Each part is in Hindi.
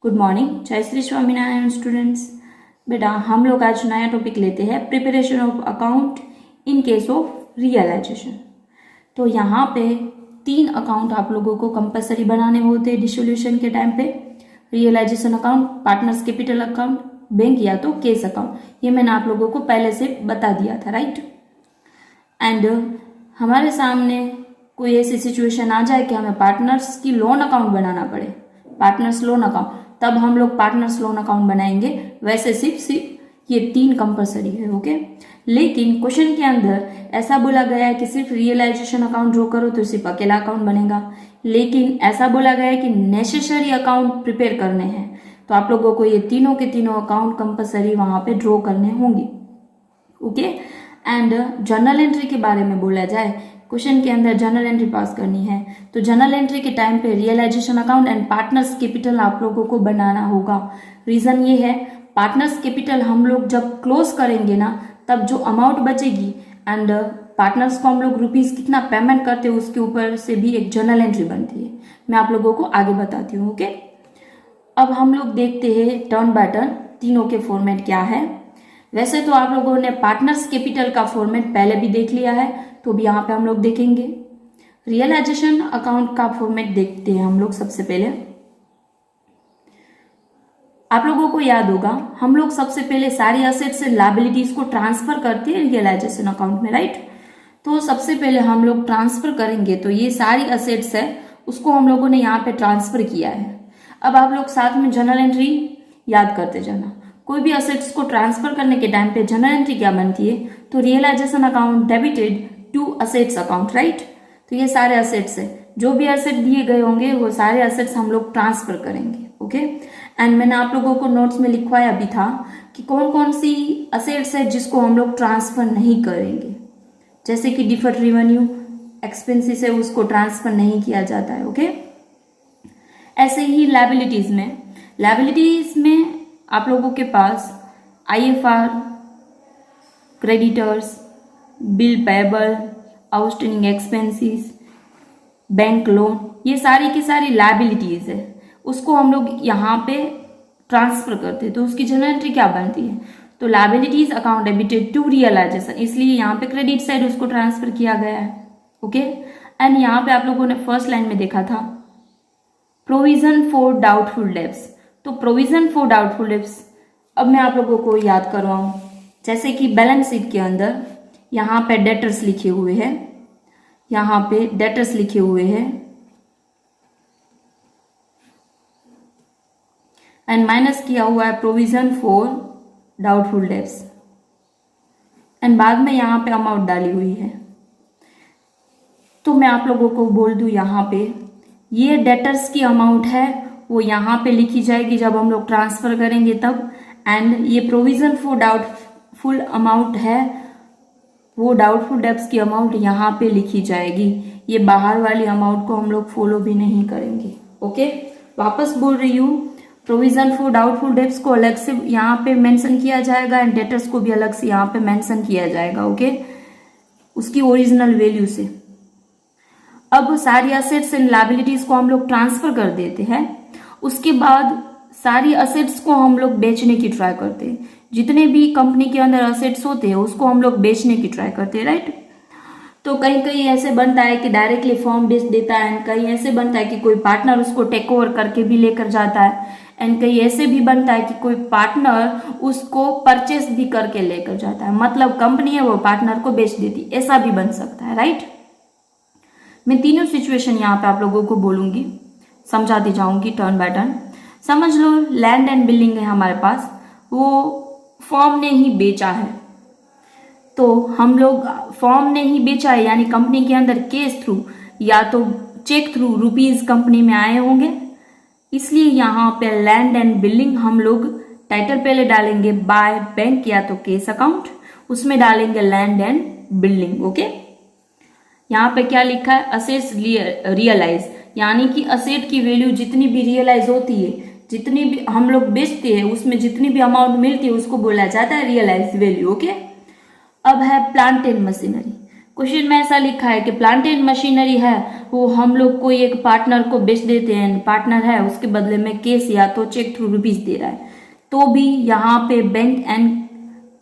गुड मॉर्निंग, जय श्री स्वामीनारायण स्टूडेंट्स। बेटा हम लोग आज नया टॉपिक लेते हैं preparation of account in case of realisation. तो यहाँ पे 3 अकाउंट आप लोगों को कंपलसरी बनाने होते हैं डिसोल्यूशन के टाइम पे। Realisation account, partners capital account, bank या तो केस अकाउंट। ये मैंने आप लोगों को पहले से बता दिया था, राइट। एंड हमारे सामने कोई ऐसी सिचुएशन आ जाए कि हमें पार्टनर्स की लोन अकाउंट बनाना पड़े, पार्टनर्स लोन अकाउंट, तब हम लोग पार्टनर्स लोन अकाउंट बनाएंगे। वैसे सिर्फ ये 3 कंपलसरी है, ओके। लेकिन क्वेश्चन के अंदर ऐसा बोला गया है कि सिर्फ रियलाइजेशन अकाउंट ड्रॉ करो तो सिर्फ अकेला अकाउंट बनेगा, लेकिन ऐसा बोला गया है कि नेसेसरी अकाउंट प्रिपेयर करने हैं, तो आप लोगों को ये तीनों के तीनों अकाउंट कंपलसरी वहां पे ड्रॉ करने होंगे, ओके। एंड जर्नल एंट्री के बारे में बोला जाए, क्वेश्चन के अंदर जर्नल एंट्री पास करनी है, तो जर्नल एंट्री के टाइम पे realisation account and partners capital आप लोगों को बनाना होगा। रीजन ये है, पार्टनर्स कैपिटल हम लोग जब क्लोज करेंगे ना, तब जो अमाउंट बचेगी एंड पार्टनर्स को हम लोग रुपीज कितना पेमेंट करते हैं उसके ऊपर से भी एक जर्नल एंट्री बनती है। मैं आप लोगों को आगे बताती हूँ, ओके। अब हम लोग देखते हैं टर्न बाय टर्न तीनों के फॉर्मेट क्या है। वैसे तो आप लोगों ने पार्टनर्स कैपिटल का फॉर्मेट पहले भी देख लिया है, तो भी यहाँ पे हम लोग देखेंगे। रियलाइजेशन अकाउंट का फॉर्मेट देखते हैं हम लोग। सबसे पहले आप लोगों को याद होगा, हम लोग सबसे पहले सारी असेट से लायबिलिटीज को ट्रांसफर करते हैं रियलाइजेशन अकाउंट में, राइट। तो सबसे पहले हम लोग ट्रांसफर करेंगे, तो ये सारी असेट्स है उसको हम लोगों ने यहाँ पे ट्रांसफर किया है। अब आप लोग साथ में जर्नल एंट्री याद करते जाना। कोई भी असेट्स को ट्रांसफर करने के टाइम पे जर्नल एंट्री क्या बनती है, तो realisation account debited to assets account, right. तो ये सारे असेट्स है, जो भी असेट दिए गए होंगे वो सारे असेट्स हम लोग ट्रांसफर करेंगे, ओके। एंड मैंने आप लोगों को नोट्स में लिखवाया भी था कि कौन कौन सी असेट्स है जिसको हम लोग ट्रांसफर नहीं करेंगे, जैसे कि डिफर्ड रेवेन्यू एक्सपेंसेस है उसको ट्रांसफर नहीं किया जाता है, ओके। ऐसे ही लायबिलिटीज में आप लोगों के पास IFR, creditors, bill payable, outstanding expenses, bank loan, ये सारी की सारी लायबिलिटीज है, उसको हम लोग यहाँ पे ट्रांसफर करते हैं। तो उसकी जर्नल एंट्री क्या बनती है, तो liabilities account debited to realisation, इसलिए यहाँ पे क्रेडिट साइड उसको ट्रांसफर किया गया है, ओके। एंड यहाँ पे आप लोगों ने फर्स्ट लाइन में देखा था प्रोविजन फॉर डाउटफुल डेब्ट्स, तो प्रोविजन फॉर डाउटफुल डेब्ट्स अब मैं आप लोगों को याद करवाऊं। जैसे कि बैलेंस शीट के अंदर यहाँ पे डेटर्स लिखे हुए हैं, यहाँ पे डेटर्स लिखे हुए हैं एंड माइनस किया हुआ है provision for doubtful debts and बाद में यहाँ पे अमाउंट डाली हुई है। तो मैं आप लोगों को बोल दूं, यहाँ पे ये डेटर्स की अमाउंट है वो यहाँ पे लिखी जाएगी जब हम लोग ट्रांसफर करेंगे तब, एंड ये प्रोविजन फॉर डाउटफुल अमाउंट है वो डाउटफुल डेब्ट्स की अमाउंट यहाँ पे लिखी जाएगी। ये बाहर वाली अमाउंट को हम लोग फॉलो भी नहीं करेंगे, ओके। वापस बोल रही हूँ, प्रोविजन फॉर डाउटफुल डेब्ट्स को अलग से यहाँ पे मेंशन किया जाएगा एंड डेटर्स को भी अलग से यहाँ पे मेंशन किया जाएगा, ओके, उसकी ओरिजिनल वैल्यू से। अब सारी असेट्स एंड लायबिलिटीज को हम लोग ट्रांसफर कर देते हैं, उसके बाद सारी असेट्स को हम लोग बेचने की ट्राई करते हैं। जितने भी कंपनी के अंदर असेट्स होते हैं उसको हम लोग बेचने की ट्राई करते हैं, राइट। तो कहीं कहीं ऐसे बनता है कि डायरेक्टली फॉर्म बेच देता है एंड कहीं ऐसे बनता है कि कोई पार्टनर उसको टेक ओवर करके भी लेकर जाता है एंड कहीं ऐसे भी बनता है कि कोई पार्टनर उसको परचेस भी करके लेकर जाता है, मतलब कंपनी है वो पार्टनर को बेच देती, ऐसा भी बन सकता है, राइट। मैं तीनों सिचुएशन यहाँ पे आप लोगों को बोलूंगी, समझाती जाऊंगी टर्न बाय टर्न। समझ लो लैंड एंड बिल्डिंग है हमारे पास, वो फॉर्म ने ही बेचा है, तो हम लोग फॉर्म ने ही बेचा है यानी कंपनी के अंदर केस थ्रू या तो चेक थ्रू रुपीज कंपनी में आए होंगे, इसलिए यहाँ पे लैंड एंड बिल्डिंग हम लोग टाइटल पहले डालेंगे बाय बैंक या तो केस अकाउंट, उसमें डालेंगे लैंड एंड बिल्डिंग, ओके। यहाँ पे क्या लिखा है, असेट्स रियलाइज, यानी कि असेट की वैल्यू जितनी भी रियलाइज होती है, जितनी भी हम लोग बेचते हैं उसमें जितनी भी अमाउंट मिलती है उसको बोला जाता है रियलाइज वैल्यू, ओके। अब है प्लांट एंड मशीनरी, क्वेश्चन में ऐसा लिखा है कि प्लांट एंड मशीनरी है वो हम लोग कोई एक पार्टनर को बेच देते हैं, पार्टनर है उसके बदले में केस या तो चेक थ्रू रुपीज दे रहा है, तो भी यहाँ पे बैंक एंड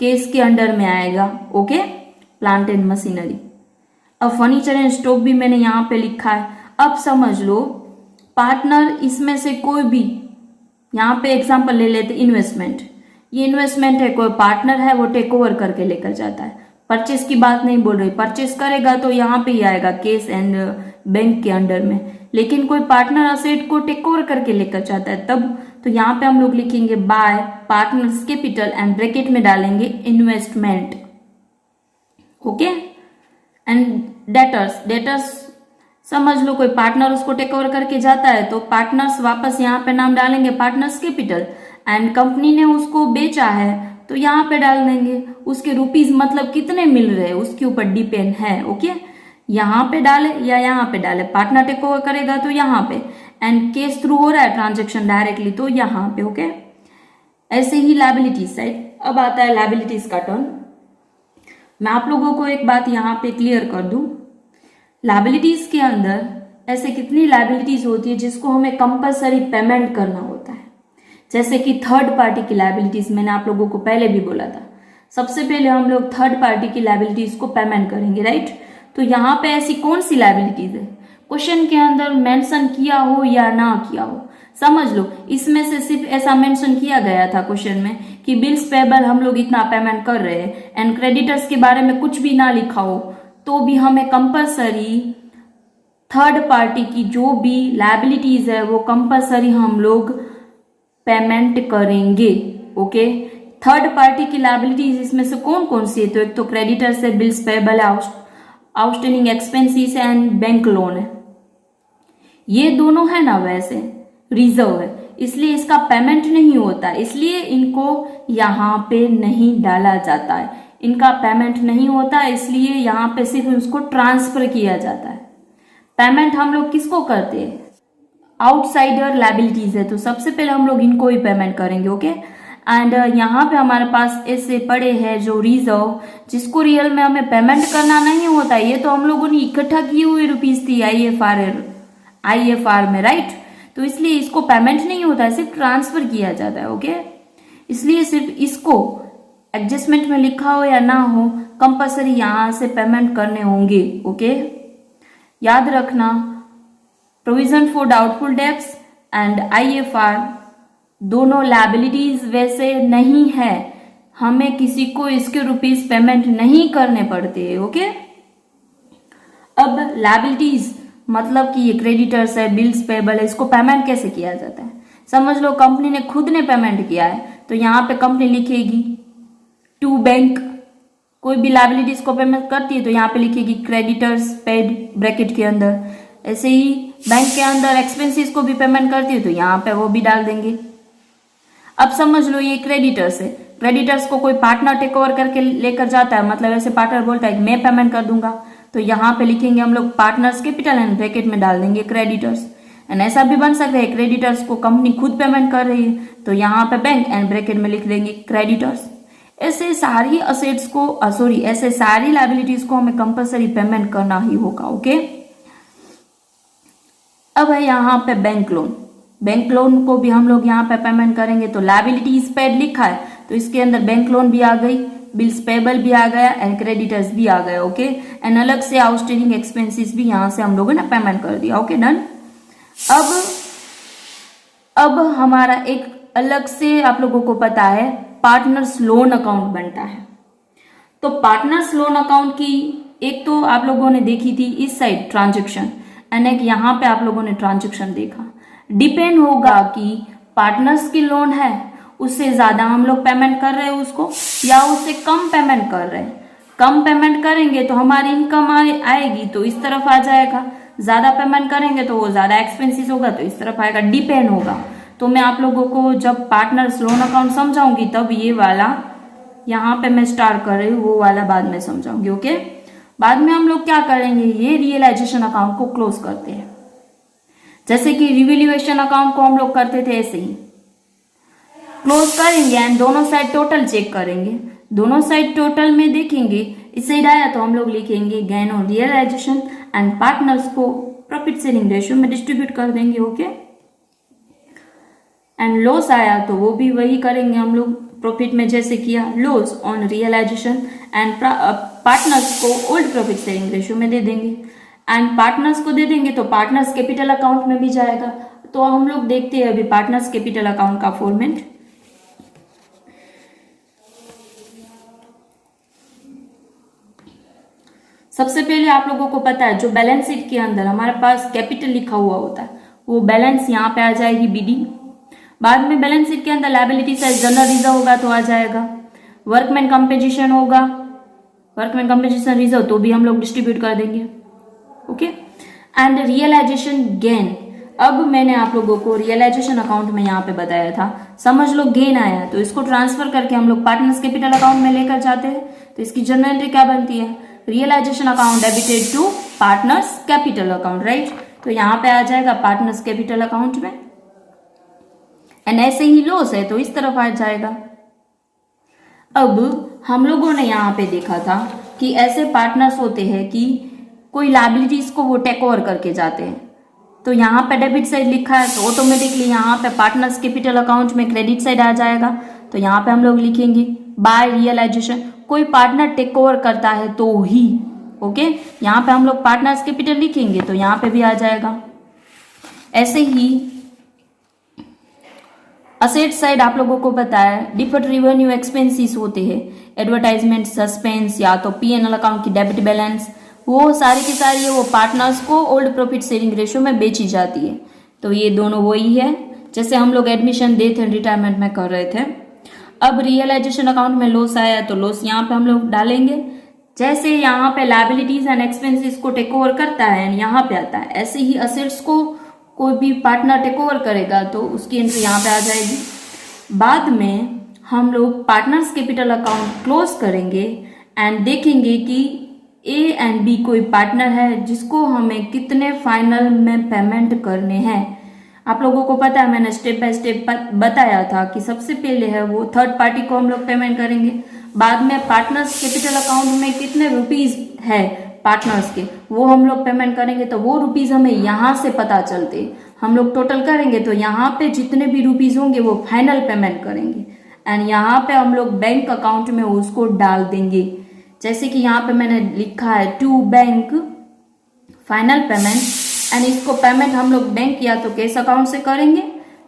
केस के अंडर में आएगा। Okay, plant and machinery. अब फर्नीचर एंड स्टॉक भी मैंने यहाँ पे लिखा है। अब समझ लो पार्टनर इसमें से कोई भी, यहाँ पे एग्जांपल ले लेते इन्वेस्टमेंट, ये इन्वेस्टमेंट है, कोई पार्टनर है वो टेक ओवर करके लेकर जाता है। परचेस की बात नहीं बोल रही, परचेस करेगा तो यहाँ पे ही आएगा केस एंड बैंक के अंडर में, लेकिन कोई पार्टनर असेट को टेक ओवर करके लेकर जाता है तब, तो यहाँ पे हम लोग लिखेंगे bye partners capital and bracket में डालेंगे investment. Okay, and debtors, debtors समझ लो कोई पार्टनर उसको टेक ओवर करके जाता है तो पार्टनर्स वापस यहाँ पे नाम डालेंगे पार्टनर्स कैपिटल, एंड कंपनी ने उसको बेचा है तो यहाँ पे डाल देंगे उसके रुपीज, मतलब कितने मिल रहे हैं उसके ऊपर डिपेंड है। ओके, यहाँ पे डाले या यहाँ पे डाले, पार्टनर टेक ओवर करेगा तो यहाँ पे, एंड केस थ्रू हो रहा है ट्रांजेक्शन डायरेक्टली तो यहाँ पे। ओके, ऐसे ही लायबिलिटीज साइड। अब आता है लायबिलिटीज का टर्न। मैं आप लोगों को एक बात यहाँ पे क्लियर कर दूं, लायबिलिटीज के अंदर ऐसे कितनी लायबिलिटीज होती है जिसको हमें कंपलसरी पेमेंट करना होता है। जैसे कि थर्ड पार्टी की लायबिलिटीज, मैंने आप लोगों को पहले भी बोला था, सबसे पहले हम लोग थर्ड पार्टी की लायबिलिटीज को पेमेंट करेंगे, राइट। तो यहाँ पे ऐसी कौन सी लायबिलिटीज है क्वेश्चन के अंदर मेंशन किया हो या ना किया हो, समझ लो इसमें से सिर्फ ऐसा मेंशन किया गया था क्वेश्चन में कि बिल्स पेबल हम लोग इतना पेमेंट कर रहे हैं एंड क्रेडिटर्स के बारे में कुछ भी ना लिखा हो, तो भी हमें कंपलसरी थर्ड पार्टी की जो भी लायबिलिटीज है वो कंपलसरी हम लोग पेमेंट करेंगे। ओके, थर्ड पार्टी की लायबिलिटीज इसमें से कौन कौन सी है, तो एक तो क्रेडिटर्स है, बिल्स पेबल है, आउटस्टैंडिंग एक्सपेंसेस है एंड बैंक लोन है। ये दोनों है ना वैसे रिजर्व है, इसलिए इसका पेमेंट नहीं होता, इसलिए इनको यहाँ पे नहीं डाला जाता है, इनका पेमेंट नहीं होता, इसलिए यहाँ पे सिर्फ उसको ट्रांसफर किया जाता है। पेमेंट हम लोग किसको करते हैं, आउटसाइडर लायबिलिटीज है, तो सबसे पहले हम लोग इनको ही पेमेंट करेंगे। ओके, एंड यहाँ पे हमारे पास ऐसे पड़े हैं जो रिजर्व, जिसको रियल में हमें पेमेंट करना नहीं होता, ये तो हम लोगों ने इकट्ठा की हुई रुपीज थी आईएफआर में, राइट। तो इसलिए इसको पेमेंट नहीं होता है, सिर्फ ट्रांसफर किया जाता है। ओके, इसलिए सिर्फ इसको एडजस्टमेंट में लिखा हो या ना हो कंपलसरी यहाँ से पेमेंट करने होंगे। ओके, याद रखना provision for doubtful debts and IFR दोनों लायबिलिटीज वैसे नहीं है, हमें किसी को इसके रुपीज पेमेंट नहीं करने पड़ते। ओके, अब लायबिलिटीज मतलब कि ये क्रेडिटर्स है, बिल्स पेबल है, इसको पेमेंट कैसे किया जाता है, समझ लो कंपनी ने खुद ने पेमेंट किया है तो यहाँ पे कंपनी लिखेगी टू बैंक, कोई भी लायबिलिटीज को पेमेंट करती है तो यहाँ पे लिखेगी क्रेडिटर्स पेड ब्रैकेट के अंदर। ऐसे ही बैंक के अंदर एक्सपेंसेस को भी पेमेंट करती है तो यहाँ पे वो भी डाल देंगे। अब समझ लो ये क्रेडिटर्स है, क्रेडिटर्स को कोई पार्टनर टेक ओवर करके लेकर जाता है, मतलब ऐसे पार्टनर बोलता है कि मैं पेमेंट कर दूंगा, तो यहाँ पे लिखेंगे हम लोग पार्टनर्स कैपिटल एंड ब्रैकेट में डाल देंगे क्रेडिटर्स। एंड ऐसा भी बन सकता है क्रेडिटर्स को कंपनी खुद पेमेंट कर रही है तो यहाँ पे बैंक एंड ब्रैकेट में लिख देंगे क्रेडिटर्स। ऐसे सारी असेट्स को ऐसे सारी लायबिलिटीज को हमें कंपलसरी पेमेंट करना ही होगा। ओके, अब है यहाँ पे बैंक लोन, बैंक लोन को भी हम लोग यहाँ पे पेमेंट करेंगे, तो लायबिलिटीज पेड लिखा है तो इसके अंदर बैंक लोन भी आ गई, बिल्स पेबल भी आ गया एंड क्रेडिटर्स भी आ गया। ओके, एंड अलग से आउटस्टैंडिंग एक्सपेंसेस भी यहाँ से हम लोगों ने पेमेंट कर दिया। Okay, done. अब हमारा एक अलग से आप लोगों को पता है पार्टनर्स लोन अकाउंट बनता है। तो पार्टनर्स लोन अकाउंट की एक तो आप लोगों ने देखी थी इस साइड ट्रांजेक्शन एंड एक यहाँ पे आप लोगों ने ट्रांजेक्शन देखा। डिपेंड होगा कि पार्टनर्स की लोन है उससे ज्यादा हम लोग पेमेंट कर रहे हैं उसको या उससे कम पेमेंट कर रहे हैं। कम पेमेंट करेंगे तो हमारी इनकम आएगी तो इस तरफ आ जाएगा, ज्यादा पेमेंट करेंगे तो वो ज्यादा एक्सपेंसिस होगा तो इस तरफ आएगा, डिपेंड होगा। तो मैं आप लोगों को जब पार्टनर्स लोन अकाउंट समझाऊंगी तब ये वाला यहाँ पे मैं स्टार्ट कर रही हूँ, वो वाला बाद में समझाऊंगी। ओके, बाद में हम लोग क्या करेंगे, ये रियलाइजेशन अकाउंट को क्लोज करते हैं, जैसे कि रिवैल्यूएशन अकाउंट को हम लोग करते थे ऐसे ही क्लोज करेंगे एंड दोनों साइड टोटल चेक करेंगे। दोनों साइड टोटल में देखेंगे, इस साइड आया तो हम लोग लिखेंगे gain on realisation and partners को प्रॉफिट शेयरिंग रेशियो में डिस्ट्रीब्यूट कर देंगे। ओके, एंड लॉस आया तो वो भी वही करेंगे हम लोग, प्रॉफिट में जैसे किया, loss on realisation and partners को ओल्ड प्रॉफिट शेयरिंग रेशियो में दे देंगे। एंड पार्टनर्स को दे देंगे तो पार्टनर्स कैपिटल अकाउंट में भी जाएगा। तो हम लोग देखते हैं अभी पार्टनर्स कैपिटल अकाउंट का फॉर्मेट। सबसे पहले आप लोगों को पता है जो बैलेंस शीट के अंदर हमारे पास कैपिटल लिखा हुआ होता है वो बैलेंस यहाँ पे आ जाएगी बीडी। बाद में बैलेंस शीट के अंदर लायबिलिटी साइड जनरल रिजर्व होगा तो आ जाएगा, वर्कमैन कंपेंसेशन होगा, वर्कमैन कंपेंसेशन रिजर्व तो भी हम लोग डिस्ट्रीब्यूट कर देंगे। ओके, एंड रियलाइजेशन गेन, अब मैंने आप लोगों को रियलाइजेशन अकाउंट में यहाँ पे बताया था, समझ लो गेन आया तो इसको ट्रांसफर करके हम लोग पार्टनर्स कैपिटल अकाउंट में लेकर जाते हैं। तो इसकी जनरल एंट्री क्या बनती है, realisation account debited to partners capital account, right. तो यहाँ पे आ जाएगा पार्टनर्स कैपिटल अकाउंट में, एंड ऐसे ही लॉस है तो इस तरफ आ जाएगा। अब हम लोगों ने यहाँ पे देखा था कि ऐसे पार्टनर्स होते हैं कि कोई लायबिलिटीज को वो टेक ओवर करके जाते हैं। तो यहाँ पे डेबिट साइड लिखा है तो ऑटोमेटिकली यहाँ पे पार्टनर्स कैपिटल अकाउंट में क्रेडिट साइड आ जाएगा। तो यहाँ पे हम लोग लिखेंगे बाय रियलाइजेशन, कोई पार्टनर टेक ओवर करता है तो ही। ओके, यहाँ पे हम लोग पार्टनर्स कैपिटल लिखेंगे तो यहाँ पे भी आ जाएगा। ऐसे ही असेट साइड आप लोगों को पता है डिफर्ड रिवेन्यू एक्सपेंसेस होते हैं, एडवर्टाइजमेंट, सस्पेंस या तो P&L अकाउंट की डेबिट बैलेंस, वो सारी की सारी वो पार्टनर्स को ओल्ड प्रॉफिट शेयरिंग रेशियो में बेची जाती है। तो ये दोनों वही है जैसे हम लोग एडमिशन डे थे रिटायरमेंट में कर रहे थे। अब रियलाइजेशन अकाउंट में लॉस आया तो लॉस यहाँ पे हम लोग डालेंगे, जैसे यहाँ पे लायबिलिटीज एंड एक्सपेंसेस को टेक ओवर करता है यहाँ पे आता है, ऐसे ही असेट्स को कोई भी पार्टनर टेक ओवर करेगा तो उसकी एंट्री यहाँ पे आ जाएगी। बाद में हम लोग पार्टनर्स कैपिटल अकाउंट क्लोज करेंगे एंड देखेंगे कि ए एंड बी कोई पार्टनर है जिसको हमें कितने फाइनल में पेमेंट करने हैं। आप लोगों को पता है मैंने स्टेप बाय स्टेप बताया था कि सबसे पहले है वो थर्ड पार्टी को हम लोग पेमेंट करेंगे, बाद में पार्टनर्स कैपिटल अकाउंट में कितने रुपीज है पार्टनर्स के वो हम लोग पेमेंट करेंगे। तो वो रुपीज हमें यहाँ से पता चलते, हम लोग टोटल करेंगे तो यहाँ पे जितने भी रुपीज होंगे वो फाइनल पेमेंट करेंगे एंड यहाँ पे हम लोग बैंक अकाउंट में उसको डाल देंगे। जैसे कि यहाँ पे मैंने लिखा है to bank final payment, and इसको पेमेंट हम लोग बैंक या तो कैश अकाउंट से करेंगे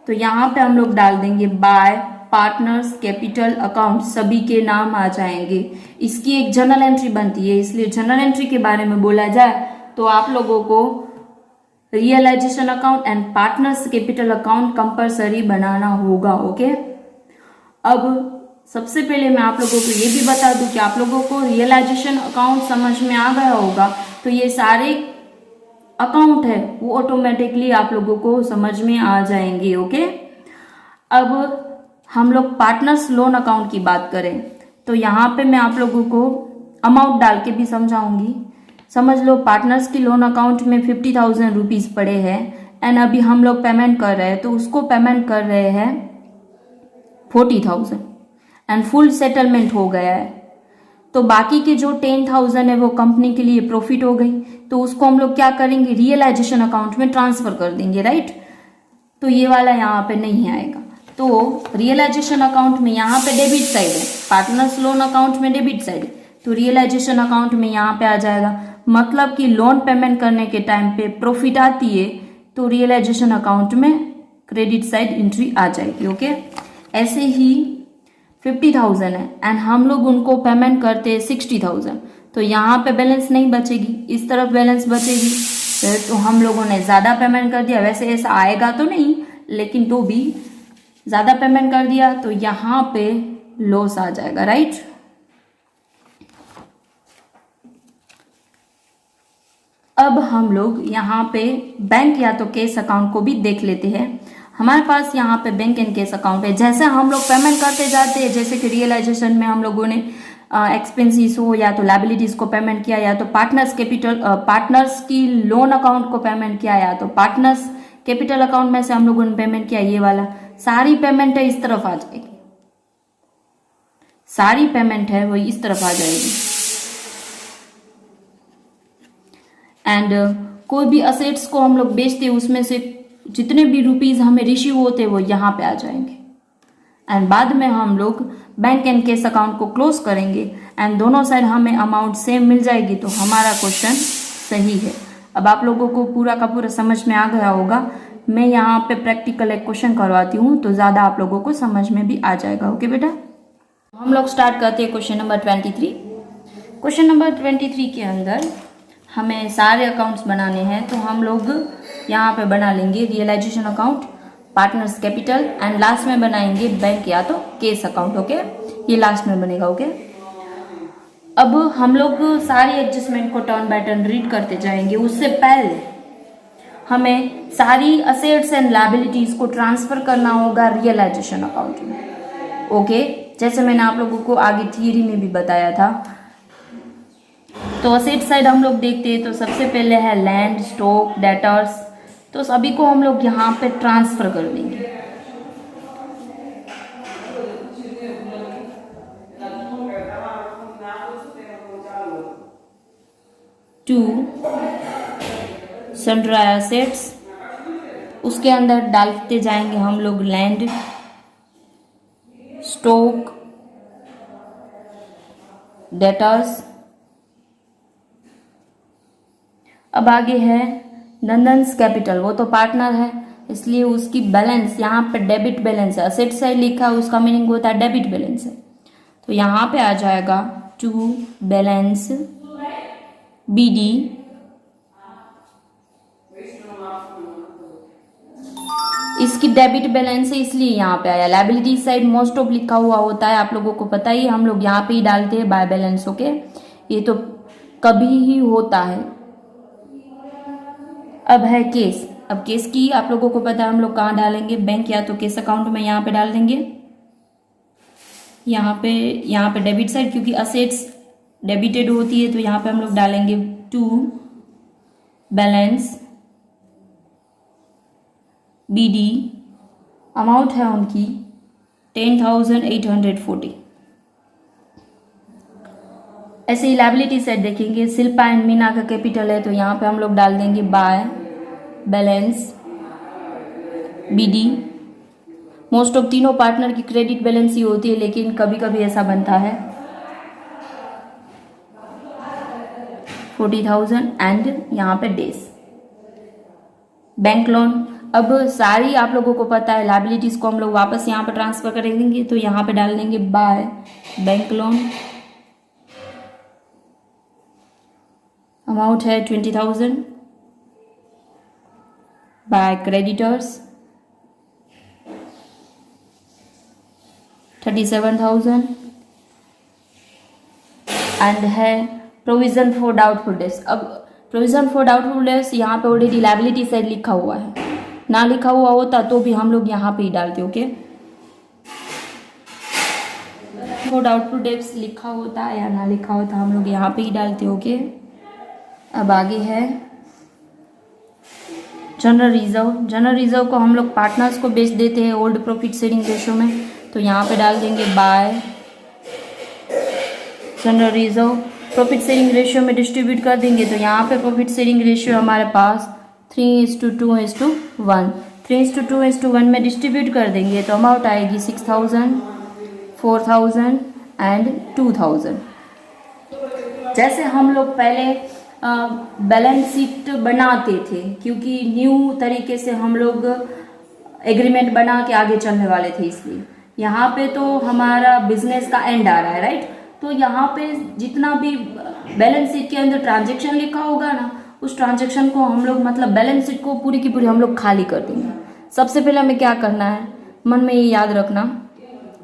तो यहाँ पे हम लोग डाल देंगे बाय पार्टनर्स कैपिटल अकाउंट, सभी के नाम आ जाएंगे। इसकी एक जर्नल एंट्री बनती है, इसलिए जर्नल एंट्री के बारे में बोला जाए तो आप लोगों को realisation account and partners capital account compulsory बनाना होगा। ओके, अब सबसे पहले मैं आप लोगों को ये भी बता दूं कि आप लोगों को रियलाइजेशन अकाउंट समझ में आ गया होगा तो ये सारे अकाउंट है वो ऑटोमेटिकली आप लोगों को समझ में आ जाएंगे। ओके, अब हम लोग पार्टनर्स लोन अकाउंट की बात करें तो यहाँ पे मैं आप लोगों को अमाउंट डाल के भी समझाऊंगी। समझ लो पार्टनर्स की लोन अकाउंट में 50,000 रुपीज पड़े हैं एंड अभी हम लोग पेमेंट कर रहे हैं तो उसको पेमेंट कर रहे हैं 40,000 एंड फुल सेटलमेंट हो गया है। तो बाकी के जो 10,000 है वो कंपनी के लिए प्रॉफिट हो गई तो उसको हम लोग क्या करेंगे रियलाइजेशन अकाउंट में ट्रांसफर कर देंगे, राइट। तो ये वाला यहाँ पे नहीं आएगा। तो रियलाइजेशन अकाउंट में यहाँ पे डेबिट साइड है, पार्टनर्स लोन अकाउंट में डेबिट साइड है तो रियलाइजेशन अकाउंट में यहाँ पे आ जाएगा। मतलब कि लोन पेमेंट करने के टाइम पे प्रॉफिट आती है तो रियलाइजेशन अकाउंट में क्रेडिट साइड एंट्री आ जाएगी। ओके, ऐसे ही 50,000 है एंड हम लोग उनको पेमेंट करते हैं 60,000 तो यहाँ पे बैलेंस नहीं बचेगी, इस तरफ बैलेंस बचेगी। तो हम लोगों ने ज़्यादा पेमेंट कर दिया, वैसे ऐसा आएगा तो नहीं लेकिन तो भी ज़्यादा पेमेंट कर दिया तो यहाँ पे लॉस आ जाएगा, राइट। अब हम लोग यहाँ पे बैंक या तो कैश अकाउंट को भी देख लेते हैं। हमारे पास यहाँ पे बैंक एंड कैश अकाउंट है। जैसे हम लोग पेमेंट करते जाते हैं, जैसे कि रियलाइजेशन में हम लोगों ने एक्सपेंसेस हो या तो लायबिलिटीज को पेमेंट किया या तो पार्टनर्स की लोन अकाउंट को पेमेंट किया या तो पार्टनर्स कैपिटल अकाउंट में से हम लोगों ने पेमेंट किया, ये वाला सारी पेमेंट है इस तरफ आ जाएगी। सारी पेमेंट है वो इस तरफ आ जाएगी। एंड कोई भी असेट्स को हम लोग बेचते हैं उसमें से जितने भी रुपीज हमें रिसीव होते हैं वो यहाँ पे आ जाएंगे। एंड बाद में हम लोग बैंक एंड कैश अकाउंट को क्लोज करेंगे एंड दोनों साइड हमें अमाउंट सेम मिल जाएगी, तो हमारा क्वेश्चन सही है। अब आप लोगों को पूरा का पूरा समझ में आ गया होगा। मैं यहाँ पे प्रैक्टिकल एक क्वेश्चन करवाती हूँ तो ज़्यादा आप लोगों को समझ में भी आ जाएगा। ओके बेटा, हम लोग स्टार्ट करते हैं क्वेश्चन नंबर 23। क्वेश्चन नंबर 23 के अंदर हमें सारे अकाउंट्स बनाने हैं, तो हम लोग यहाँ पे बना लेंगे realisation account, partners capital and last में बनाएंगे बैंक या तो केस अकाउंट। ओके, ये लास्ट में बनेगा। ओके, अब हम लोग सारी एडजस्टमेंट को टर्न बाय टर्न रीड करते जाएंगे। उससे पहले हमें सारी असेट्स एंड लायबिलिटीज को ट्रांसफर करना होगा रियलाइजेशन अकाउंट में। ओके, जैसे मैंने आप लोगों को आगे थियरी में भी बताया था। तो असेट साइड हम लोग देखते हैं, तो सबसे पहले है लैंड, स्टॉक, डेटर्स, तो सभी को हम लोग यहाँ पे ट्रांसफर कर देंगे। टू सन्ड्री एसेट्स, उसके अंदर डालते जाएंगे हम लोग लैंड, स्टॉक, डेटर्स। अब आगे है नंदन्स कैपिटल, वो तो पार्टनर है इसलिए उसकी बैलेंस यहाँ पे डेबिट बैलेंस है। असेट साइड लिखा है उसका मीनिंग होता है डेबिट बैलेंस है, तो यहाँ पे आ जाएगा टू बैलेंस BD, इसकी डेबिट बैलेंस है इसलिए यहाँ पे आया। लायबिलिटी साइड मोस्ट ऑफ लिखा हुआ होता है, आप लोगों को पता ही, हम लोग यहाँ पे ही डालते हैं बाय बैलेंस। ओके, ये तो कभी ही होता है। अब है केस। अब केस की आप लोगों को पता है हम लोग कहाँ डालेंगे, बैंक या तो केस अकाउंट में यहाँ पे डाल देंगे। यहाँ पे डेबिट साइड, क्योंकि असेट्स डेबिटेड होती है तो यहाँ पे हम लोग डालेंगे टू बैलेंस BD, अमाउंट है उनकी 10,840। ऐसे ही लायबिलिटी साइड देखेंगे, शिल्पा एंड मीना का कैपिटल है तो यहाँ पे हम लोग डाल देंगे by balance BD। Most of तीनों पार्टनर की क्रेडिट बैलेंस ही होती है, लेकिन कभी कभी ऐसा बनता है 40,000 एंड यहाँ पे डेज बैंक लोन। अब सारी आप लोगों को पता है लायबिलिटीज को हम लोग वापस यहाँ पे ट्रांसफर कर देंगे, तो यहाँ पे डाल देंगे बाय बैंक लोन, अमाउंट है 20,000, बाय क्रेडिटर्स 37,000 एंड है प्रोविजन फॉर डाउटफुल डेट्स। अब प्रोविजन फॉर डाउटफुल डेट्स यहाँ पे ऑलरेडी लायबिलिटी साइड लिखा हुआ है, ना लिखा हुआ होता तो भी हम लोग यहाँ पे ही डालते। ओके, फॉर डाउटफुल डेट्स लिखा होता या ना लिखा होता हम लोग यहाँ पे ही डालते। ओके, अब आगे है जनरल रिजर्व। जनरल रिजर्व को हम लोग पार्टनर्स को बेच देते हैं ओल्ड प्रॉफिट शेयरिंग रेशियो में, तो यहाँ पे डाल देंगे bye general reserve. Profit sharing ratio में डिस्ट्रीब्यूट कर देंगे, तो यहाँ पे प्रॉफिट शेयरिंग रेशियो हमारे पास 3:2:1, 3:2:1 में डिस्ट्रीब्यूट कर देंगे तो अमाउंट आएगी 6,000, 4,000 एंड 2,000। जैसे हम लोग पहले बैलेंस शीट बनाते थे, क्योंकि न्यू तरीके से हम लोग एग्रीमेंट बना के आगे चलने वाले थे, इसलिए यहाँ पे तो हमारा बिजनेस का एंड आ रहा है, राइट। तो यहाँ पे जितना भी बैलेंस शीट के अंदर ट्रांजेक्शन लिखा होगा ना, उस ट्रांजेक्शन को हम लोग मतलब बैलेंस शीट को पूरी की पूरी हम लोग खाली कर देंगे। सबसे पहले हमें क्या करना है, मन में ये याद रखना,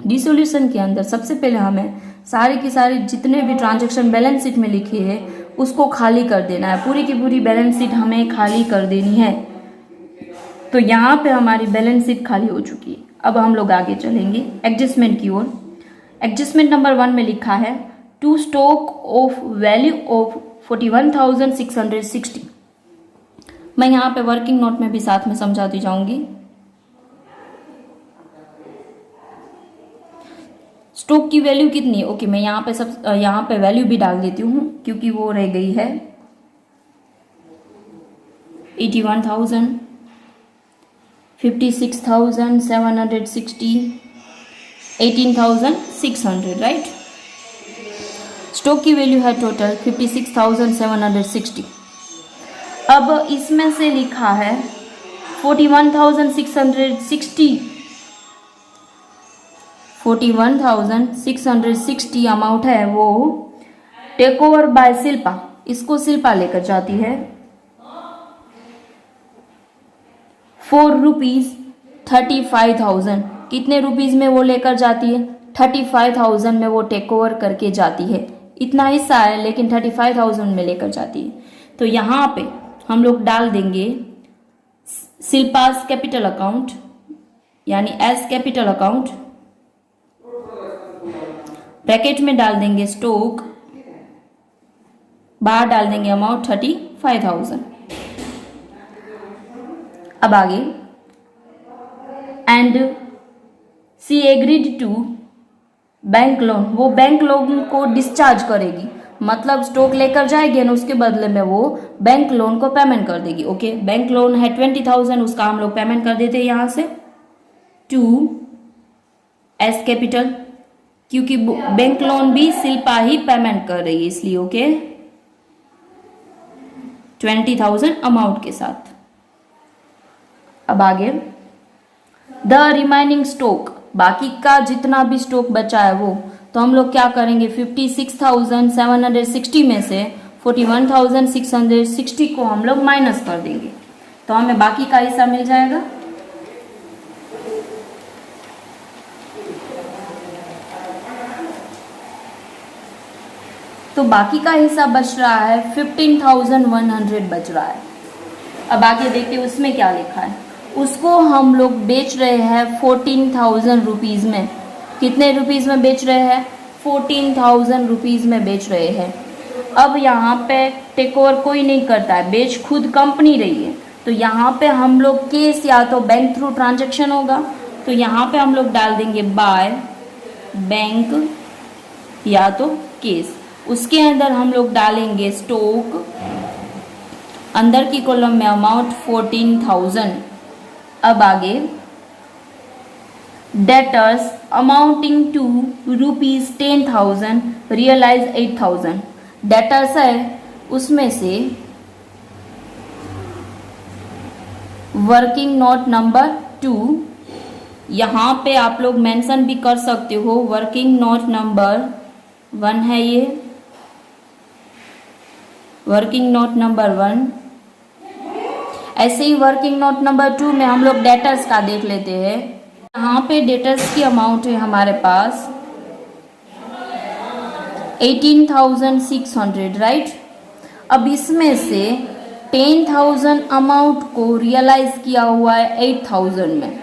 डिसोल्यूशन के अंदर सबसे पहले हमें सारे की सारी जितने भी ट्रांजेक्शन बैलेंस शीट में लिखे हैं उसको खाली कर देना है। पूरी की पूरी बैलेंस शीट हमें खाली कर देनी है। तो यहाँ पे हमारी बैलेंस शीट खाली हो चुकी है। अब हम लोग आगे चलेंगे एडजस्टमेंट की ओर। एडजस्टमेंट नंबर 1 में लिखा है to stock of value of 41,660। मैं यहाँ पे वर्किंग नोट में भी साथ में समझाती जाऊंगी। स्टॉक की वैल्यू कितनी है? ओके, मैं यहाँ पे वैल्यू भी डाल देती हूँ क्योंकि वो रह गई है 81,000, 56,760, 18,600, राइट। स्टॉक की वैल्यू है टोटल 56,760। अब इसमें से लिखा है 41,660 अमाउंट है वो टेक ओवर बाय शिल्पा। इसको शिल्पा लेकर जाती है ₹35,000। कितने रुपीज में वो लेकर जाती है? 35,000 में वो टेक ओवर करके जाती है। इतना हिस्सा है लेकिन 35,000 में लेकर जाती है। तो यहाँ पे हम लोग डाल देंगे शिल्पास कैपिटल अकाउंट, यानी एस कैपिटल अकाउंट, ब्रैकेट में डाल देंगे स्टॉक, बाहर डाल देंगे अमाउंट 35,000। अब आगे, and she agreed to bank loan. वो बैंक लोन को डिस्चार्ज करेगी, मतलब स्टॉक लेकर जाएगी और उसके बदले में वो बैंक लोन को पेमेंट कर देगी। ओके, बैंक लोन है 20,000, उसका हम लोग पेमेंट कर देते हैं यहां से टू एस कैपिटल, क्योंकि बैंक लोन भी शिल्पा ही पेमेंट कर रही है इसलिए। ओके, 20,000 अमाउंट के साथ। अब आगे, द रिमाइनिंग स्टॉक, बाकी का जितना भी स्टॉक बचा है वो, तो हम लोग क्या करेंगे 56,760 में से 41,660 को हम लोग माइनस कर देंगे, तो हमें बाकी का हिस्सा मिल जाएगा। तो बाकी का हिस्सा बच रहा है 15,100 बच रहा है। अब आगे देखते हैं उसमें क्या लिखा है। उसको हम लोग बेच रहे हैं 14,000 रुपीज में। कितने रुपीज में बेच रहे हैं? 14,000 रुपीज में बेच रहे हैं। अब यहाँ पे टेक ओवर कोई नहीं करता है, बेच खुद कंपनी रही है, तो यहाँ पे हम लोग केस या तो बैंक थ्रू ट्रांजैक्शन होगा, तो यहाँ पे हम लोग डाल देंगे बाय बैंक या तो केस। उसके अंदर हम लोग डालेंगे स्टॉक, अंदर की कॉलम में अमाउंट 14,000। अब आगे, debtors amounting to ₹10,000 realise 8,000। Debtors है, उसमें से वर्किंग नोट नंबर 2, यहाँ पे आप लोग मेंशन भी कर सकते हो, वर्किंग नोट नंबर 1 है ये, वर्किंग नोट नंबर 1। ऐसे ही वर्किंग नोट नंबर 2 में हम लोग डेटर्स का देख लेते हैं। यहाँ पे डेटर्स की अमाउंट है हमारे पास 18,600, राइट। अब इसमें से 10,000 अमाउंट को रियलाइज किया हुआ है 8,000 में।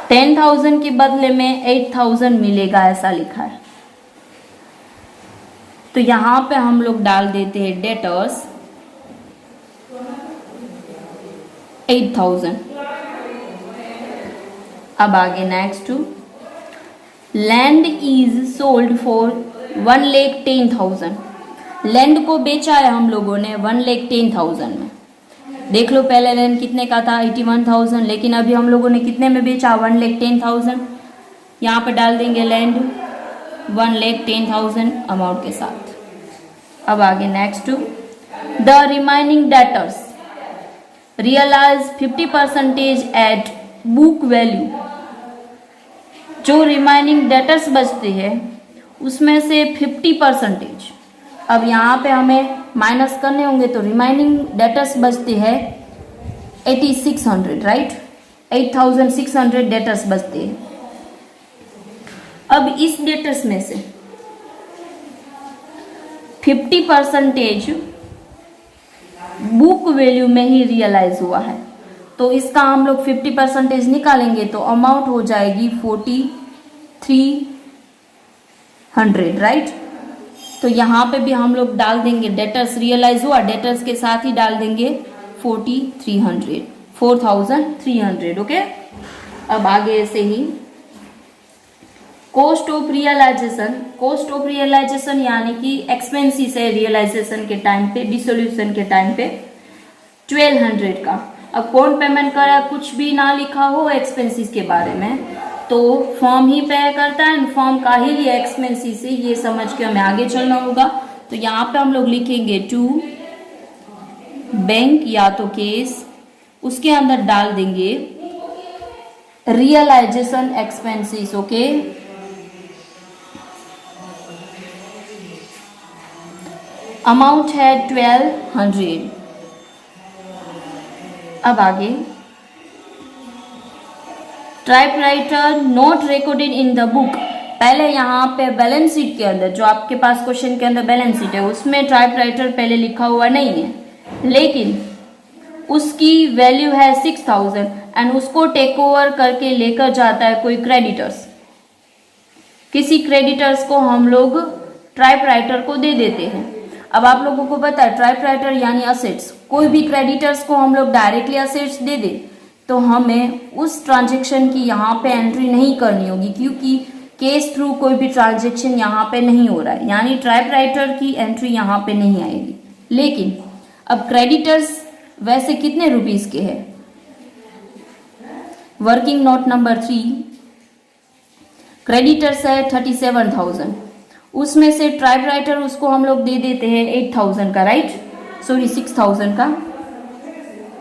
10,000 के बदले में 8,000 मिलेगा, ऐसा लिखा है। तो यहाँ पे हम लोग डाल देते हैं डेटर्स 8,000। अब आगे next, land is sold for 1,10,000। Land को बेचा है हम लोगों ने 1,10,000 में। देख लो पहले लैंड कितने का था 81,000, लेकिन अभी हम लोगों ने कितने में बेचा 1,10,000। यहाँ पे डाल देंगे लैंड 1,10,000 अमाउंट के साथ। अब आगे next, the remaining debtors realise 50% at book value. जो रिमाइनिंग डेटर्स बचते हैं उसमें से 50%, अब यहाँ पे हमें माइनस करने होंगे, तो रिमाइनिंग डेटर्स बचते हैं 8,600, राइट। 8,600 डेटर्स बचते हैं। अब इस डेटर्स में से 50% बुक वैल्यू में ही रियलाइज हुआ है, तो इसका हम लोग 50% निकालेंगे तो अमाउंट हो जाएगी 4,300, राइट। तो यहाँ पे भी हम लोग डाल देंगे डेटर्स रियलाइज हुआ, डेटर्स के साथ ही डाल देंगे 4,300। ओके। अब आगे ऐसे ही कॉस्ट ऑफ रियलाइजेशन यानी कि एक्सपेंसिस है रियलाइजेशन के टाइम पे, डिसोल्यूशन के टाइम पे 1200 का। अब कौन पेमेंट करा, कुछ भी ना लिखा हो एक्सपेंसिस के बारे में, तो फॉर्म ही पे करता है, फॉर्म का ही लिए एक्सपेंसिस है, ये समझ के हमें आगे चलना होगा। तो यहाँ पे हम लोग लिखेंगे टू बैंक या तो केस, उसके अंदर डाल देंगे रियलाइजेशन एक्सपेंसिस। ओके, अमाउंट है 1200। अब आगे, typewriter not recorded in the book. पहले यहाँ पे बैलेंस शीट के अंदर, जो आपके पास क्वेश्चन के अंदर बैलेंस शीट है, उसमें टाइपराइटर पहले लिखा हुआ नहीं है, लेकिन उसकी वैल्यू है 6000 एंड उसको टेक ओवर करके लेकर जाता है कोई क्रेडिटर्स। किसी क्रेडिटर्स को हम लोग टाइपराइटर को दे देते हैं। अब आप लोगों को पता है टाइपराइटर यानी असेट्स, कोई भी क्रेडिटर्स को हम लोग डायरेक्टली असेट्स दे दे तो हमें उस ट्रांजेक्शन की यहाँ पे एंट्री नहीं करनी होगी, क्योंकि केस थ्रू कोई भी ट्रांजेक्शन यहाँ पे नहीं हो रहा है, यानी टाइपराइटर की एंट्री यहाँ पे नहीं आएगी। लेकिन अब क्रेडिटर्स वैसे कितने रुपीस के हैं, वर्किंग नोट नंबर 3 क्रेडिटर्स है 37,000, उसमें से टाइपराइटर उसको हम लोग दे देते हैं 8,000 का, राइट, सॉरी 6,000 का,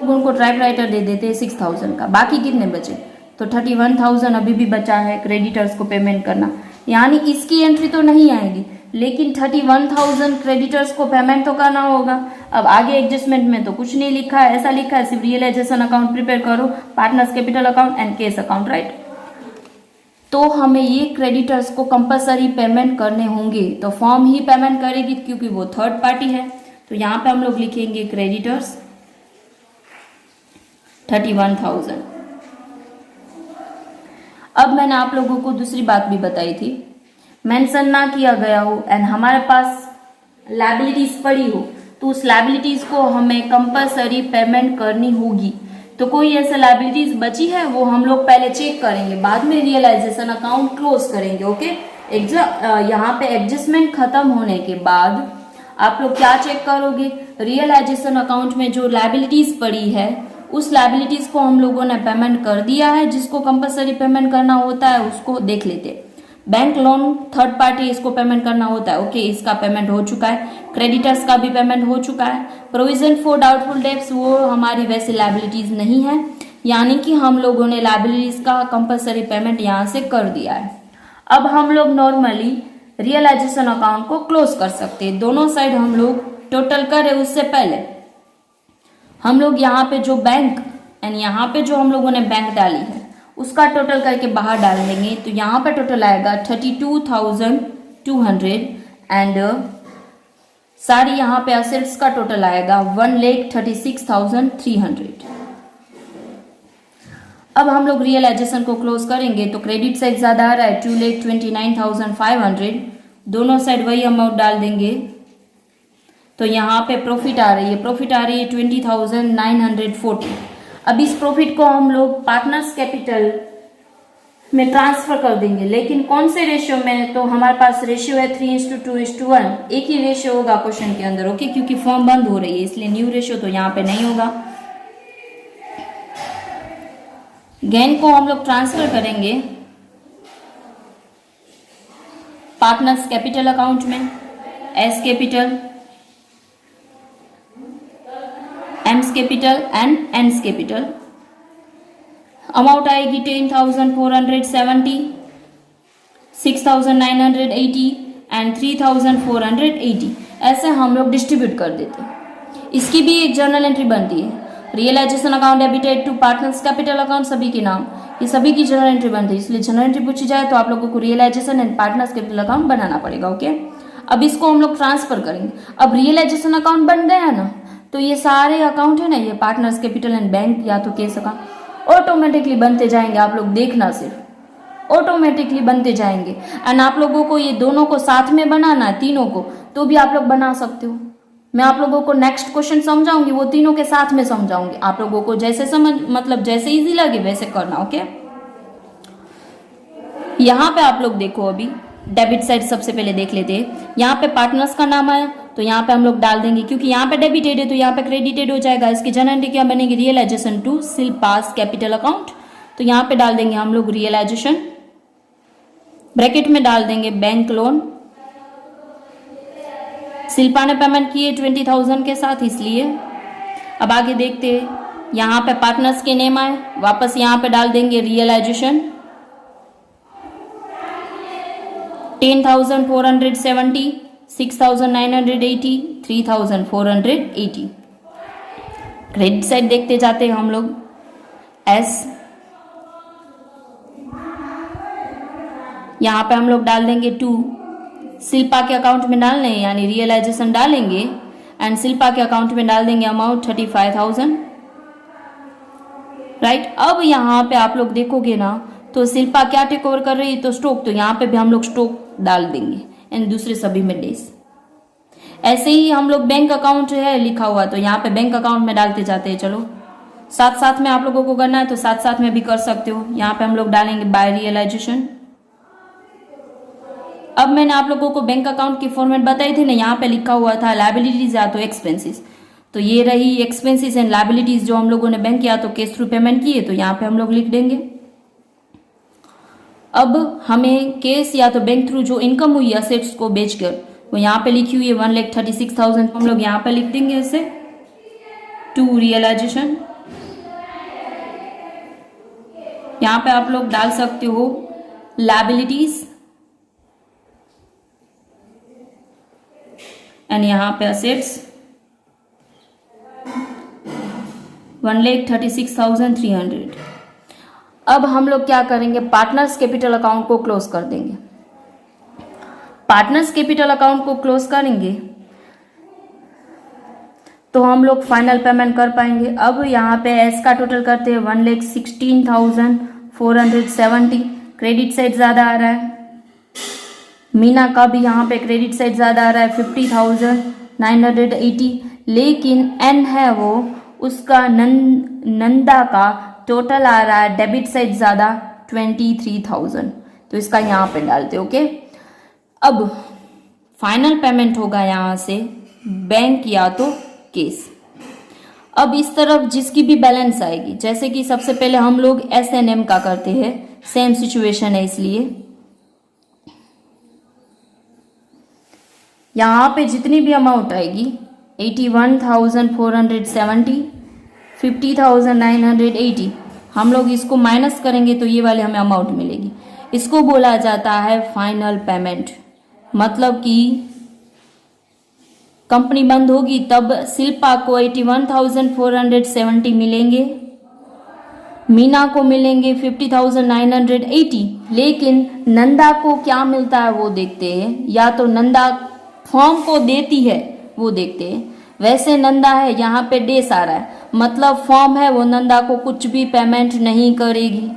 उनको टाइपराइटर दे देते हैं 6,000 का, बाकी कितने बचे, तो 31,000 अभी भी बचा है क्रेडिटर्स को पेमेंट करना, यानी इसकी एंट्री तो नहीं आएगी, लेकिन 31,000 क्रेडिटर्स को पेमेंट तो करना होगा। अब आगे एडजस्टमेंट में तो कुछ नहीं लिखा है, ऐसा लिखा है सिर्फ रियलाइजेशन अकाउंट प्रिपेयर करो, partners capital account and case account, right. तो हमें ये क्रेडिटर्स को कंपलसरी पेमेंट करने होंगे, तो फॉर्म ही पेमेंट करेगी क्योंकि वो थर्ड पार्टी है। तो यहाँ पे हम लोग लिखेंगे क्रेडिटर्स 31,000। अब मैंने आप लोगों को दूसरी बात भी बताई थी, मेंशन ना किया गया हो एंड हमारे पास लायबिलिटीज पड़ी हो तो उस लायबिलिटीज को हमें कंपलसरी पेमेंट करनी होगी। तो कोई ऐसा लायबिलिटीज बची है वो हम लोग पहले चेक करेंगे, बाद में रियलाइजेशन अकाउंट क्लोज करेंगे। ओके, यहाँ पे एडजस्टमेंट खत्म होने के बाद आप लोग क्या चेक करोगे, रियलाइजेशन अकाउंट में जो लायबिलिटीज पड़ी है उस लायबिलिटीज को हम लोगों ने पेमेंट कर दिया है, जिसको कंपलसरी पेमेंट करना होता है उसको देख लेते हैं। बैंक लोन थर्ड पार्टी इसको पेमेंट करना होता है, ओके, इसका पेमेंट हो चुका है, क्रेडिटर्स का भी पेमेंट हो चुका है। प्रोविजन फॉर डाउटफुल डेब्ट्स वो हमारी वैसे लायबिलिटीज नहीं है, यानी कि हम लोगों ने लायबिलिटीज का कंपलसरी पेमेंट यहाँ से कर दिया है। अब हम लोग नॉर्मली रियलाइजेशन अकाउंट को क्लोज कर सकते हैं। दोनों साइड हम लोग टोटल करें उससे पहले हम लोग यहाँ पे जो बैंक एंड यहाँ पे जो हम लोगों ने बैंक डाली है उसका टोटल करके बाहर डाल देंगे, तो यहाँ पे टोटल आएगा 32,200 एंड सारी यहाँ पे असेट्स का टोटल आएगा 1,36,300। अब हम लोग रियलाइजेशन को क्लोज करेंगे तो क्रेडिट साइड ज्यादा आ रहा है 2,29,500, दोनों साइड वही अमाउंट डाल देंगे, तो यहाँ पे प्रॉफिट आ रही है 20,940। अब इस प्रॉफिट को हम लोग पार्टनर्स कैपिटल में ट्रांसफर कर देंगे, लेकिन कौन से रेशियो में, तो हमारे पास रेशियो है 3:2:1, एक ही रेशियो होगा क्वेश्चन के अंदर, ओके, क्योंकि फॉर्म बंद हो रही है इसलिए न्यू रेशियो तो यहाँ पे नहीं होगा। गेन को हम लोग ट्रांसफर करेंगे पार्टनर्स कैपिटल अकाउंट में, S capital, AIIMS capital and ends capital. Amount आएगी 10,470, 6,980 एंड 3,480, ऐसे हम लोग डिस्ट्रीब्यूट कर देते हैं। इसकी भी एक जर्नल एंट्री बनती है, realisation account debited to partners capital account, सभी के नाम, ये सभी की जर्नल एंट्री बनती है, इसलिए जर्नल एंट्री पूछी जाए तो आप लोगों को realisation and partners capital account बनाना पड़ेगा। ओके, अब इसको हम लोग ट्रांसफर करेंगे। अब रियलाइजेशन अकाउंट बन गया ना, तो ये सारे अकाउंट है ना, ये पार्टनर्स कैपिटल एंड बैंक या तो केस अकाउंट ऑटोमेटिकली बनते जाएंगे, आप लोग देखना, सिर्फ ऑटोमेटिकली बनते जाएंगे। एंड आप लोगों को ये दोनों को साथ में बनाना है, तीनों को, तो भी आप लोग बना सकते हो। मैं आप लोगों को नेक्स्ट क्वेश्चन समझाऊंगी, वो तीनों के साथ में समझाऊंगी, आप लोगों को जैसे समझ, मतलब जैसे इजी लगे वैसे करना। ओके, यहाँ पे आप लोग देखो, अभी डेबिट साइड सबसे पहले देख लेते हैं। यहाँ पे पार्टनर्स का नाम आया तो यहाँ पे हम लोग डाल देंगे, क्योंकि यहाँ पे डेबिटेड है तो यहाँ पे क्रेडिटेड हो जाएगा। इसकी जनरल एंट्री क्या बनेगी, realisation to Shilpa's capital account. तो यहाँ पे डाल देंगे हम लोग रियलाइजेशन, ब्रैकेट में डाल देंगे बैंक लोन। शिल्पा ने पेमेंट किए 20,000 के साथ, इसलिए अब आगे देखते हैं। यहाँ पे पार्टनर्स के नेम आए, वापस यहाँ पे डाल देंगे रियलाइजेशन 10,470, 6,980, 3,480। क्रेडिट साइड देखते जाते हैं हम लोग। एस यहाँ पे हम लोग डाल देंगे 2, शिल्पा के अकाउंट में डालने हैं, यानी रियलाइजेशन डालेंगे एंड शिल्पा के अकाउंट में डाल देंगे अमाउंट 35,000, राइट। अब यहाँ पे आप लोग देखोगे ना तो शिल्पा क्या टेक ओवर कर रही है, तो स्टॉक, तो यहाँ पे भी हम लोग स्टॉक डाल देंगे एंड दूसरे सभी में डेज। ऐसे ही हम लोग बैंक अकाउंट है लिखा हुआ तो यहाँ पे बैंक अकाउंट में डालते जाते हैं। चलो साथ साथ में आप लोगों को करना है तो साथ साथ में भी कर सकते हो। यहाँ पे हम लोग डालेंगे बाय रियलाइजेशन। अब मैंने आप लोगों को बैंक अकाउंट की फॉर्मेट बताई थी ना, यहाँ पे लिखा हुआ था लायबिलिटीज या तो एक्सपेंसेस, तो ये रही एक्सपेंसेस एंड लायबिलिटीज जो हम लोगों ने बैंक या तो कैश थ्रू पेमेंट किए, तो यहाँ पे हम लोग लिख देंगे। अब हमें कैश या तो बैंक थ्रू जो इनकम हुई असेट्स को बेचकर, वो यहाँ पे लिखी हुई है 1,36,000, हम लोग यहाँ पे लिख देंगे ऐसे 2 रियलाइजेशन। यहाँ पे आप लोग डाल सकते हो लायबिलिटीज एंड यहाँ पे असेट्स 1,36,300। अब हम लोग क्या करेंगे, पार्टनर्स कैपिटल अकाउंट को क्लोज कर देंगे। पार्टनर्स कैपिटल अकाउंट को क्लोज करेंगे तो हम लोग फाइनल पेमेंट कर पाएंगे। अब यहाँ पे एस का टोटल करते हैं 1,16,470, क्रेडिट साइड ज्यादा आ रहा है। मीना का भी यहाँ पे क्रेडिट साइड ज्यादा आ रहा है 50,980, लेकिन एन है वो उसका नंदा का टोटल आ रहा है डेबिट साइड ज्यादा 23,000, तो इसका यहाँ पे डालते। ओके, अब फाइनल पेमेंट होगा यहाँ से बैंक या तो केस। अब इस तरफ जिसकी भी बैलेंस आएगी, जैसे कि सबसे पहले हम लोग SNM का करते हैं, सेम सिचुएशन है, इसलिए यहाँ पे जितनी भी अमाउंट आएगी 81,470, 50,980, हम लोग इसको माइनस करेंगे तो ये वाले हमें अमाउंट मिलेगी। इसको बोला जाता है फाइनल पेमेंट। मतलब कि कंपनी बंद होगी तब शिल्पा को 81,470 मिलेंगे, मीना को मिलेंगे 50,980, लेकिन नंदा को क्या मिलता है वो देखते हैं। या तो नंदा फॉर्म को देती है वो देखते हैं। वैसे नंदा है, यहाँ पे डेस आ रहा है, मतलब फॉर्म है वो नंदा को कुछ भी पेमेंट नहीं करेगी।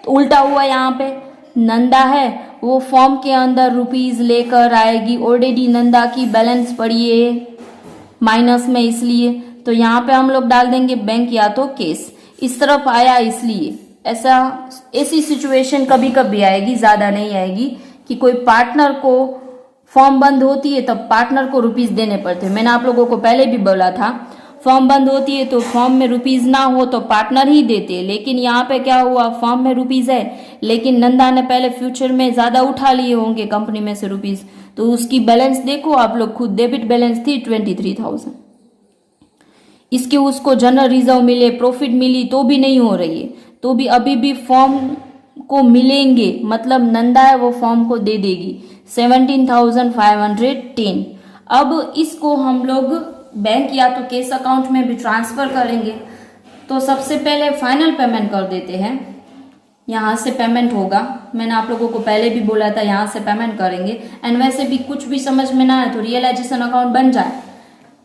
तो उल्टा हुआ, यहाँ पे नंदा है वो फॉर्म के अंदर रुपीज लेकर आएगी। ऑलरेडी नंदा की बैलेंस पड़ी है माइनस में, इसलिए तो यहाँ पे हम लोग डाल देंगे बैंक या तो केस। इस तरफ आया इसलिए ऐसी सिचुएशन कभी कभी आएगी, ज्यादा नहीं आएगी, कि कोई पार्टनर को फॉर्म बंद होती है तब पार्टनर को रुपीज देने पड़ते हैं। मैंने आप लोगों को पहले भी बोला था, फॉर्म बंद होती है तो फॉर्म में रुपीज ना हो तो पार्टनर ही देते हैं। लेकिन यहाँ पे क्या हुआ, फॉर्म में रुपीज है लेकिन नंदा ने पहले फ्यूचर में ज्यादा उठा लिए होंगे कंपनी में से रुपीज, तो उसकी बैलेंस देखो आप लोग खुद, डेबिट बैलेंस थी 23,000। इसके उसको जनरल रिजर्व मिले, प्रॉफिट मिली तो भी नहीं हो रही है, तो भी अभी भी फॉर्म को मिलेंगे, मतलब नंदा है वो फॉर्म को दे देगी 17,510। अब इसको हम लोग बैंक या तो केस अकाउंट में भी ट्रांसफर करेंगे। तो सबसे पहले फाइनल पेमेंट कर देते हैं, यहाँ से पेमेंट होगा। मैंने आप लोगों को पहले भी बोला था यहाँ से पेमेंट करेंगे। एंड वैसे भी कुछ भी समझ में ना आए तो रियलाइजेशन अकाउंट बन जाए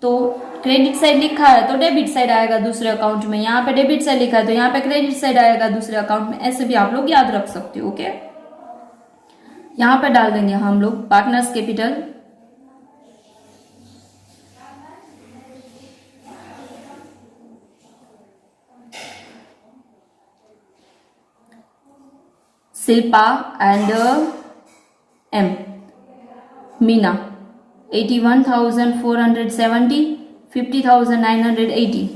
तो क्रेडिट साइड लिखा है तो डेबिट साइड आएगा दूसरे अकाउंट में, यहाँ पे डेबिट साइड लिखा है तो यहाँ पे क्रेडिट साइड आएगा दूसरे अकाउंट में। ऐसे भी आप लोग याद रख सकते हो। ओके, यहाँ पे डाल देंगे हम लोग partners capital, Shilpa and M, Meena 81,470, 50,980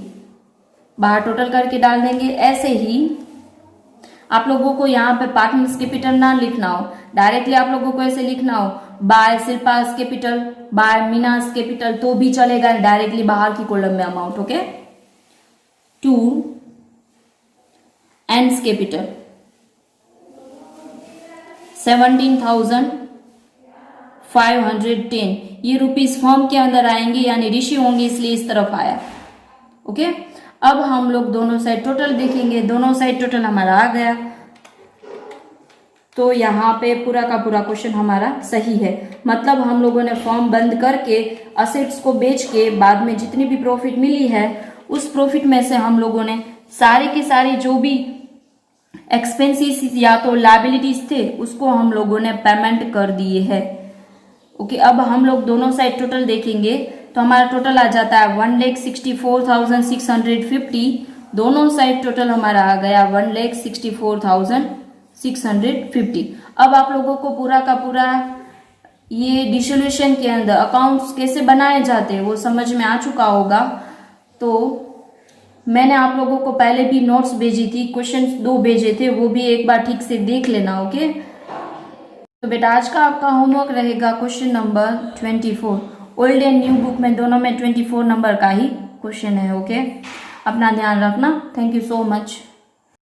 बाहर टोटल करके डाल देंगे। ऐसे ही आप लोगों को यहाँ पे पार्टनर्स कैपिटल ना लिखना हो, डायरेक्टली आप लोगों को ऐसे लिखना हो by Shilpa's capital, by Meena's capital, तो भी चलेगा, डायरेक्टली बाहर की कॉलम में amount. Okay, to ends capital 17,510, ये रुपीस फॉर्म के अंदर आएंगे यानी ऋषि होंगे, इसलिए इस तरफ आया। ओके, अब हम लोग दोनों साइड टोटल देखेंगे। दोनों साइड टोटल हमारा आ गया, तो यहाँ पे पूरा का पूरा क्वेश्चन हमारा सही है। मतलब हम लोगों ने फॉर्म बंद करके असेट्स को बेच के बाद में जितनी भी प्रॉफिट मिली है उस प्रॉफिट में से हम लोगों ने सारे के सारे जो भी एक्सपेंसेस या तो लायबिलिटीज थे उसको हम लोगों ने पेमेंट कर दिए हैं। ओके, अब हम लोग दोनों साइड टोटल देखेंगे तो हमारा टोटल आ जाता है 1,64,650। दोनों साइड टोटल हमारा आ गया 1,64,650। अब आप लोगों को पूरा का पूरा ये डिसोल्यूशन के अंदर अकाउंट्स कैसे बनाए जाते हैं वो समझ में आ चुका होगा। तो मैंने आप लोगों को पहले भी नोट्स भेजी थी, क्वेश्चन 2 भेजे थे, वो भी एक बार ठीक से देख लेना। ओके, तो बेटा आज का आपका होमवर्क रहेगा question number 24। Old and new book में दोनों में 24 नंबर का ही क्वेश्चन है। ओके, अपना ध्यान रखना। Thank you so much.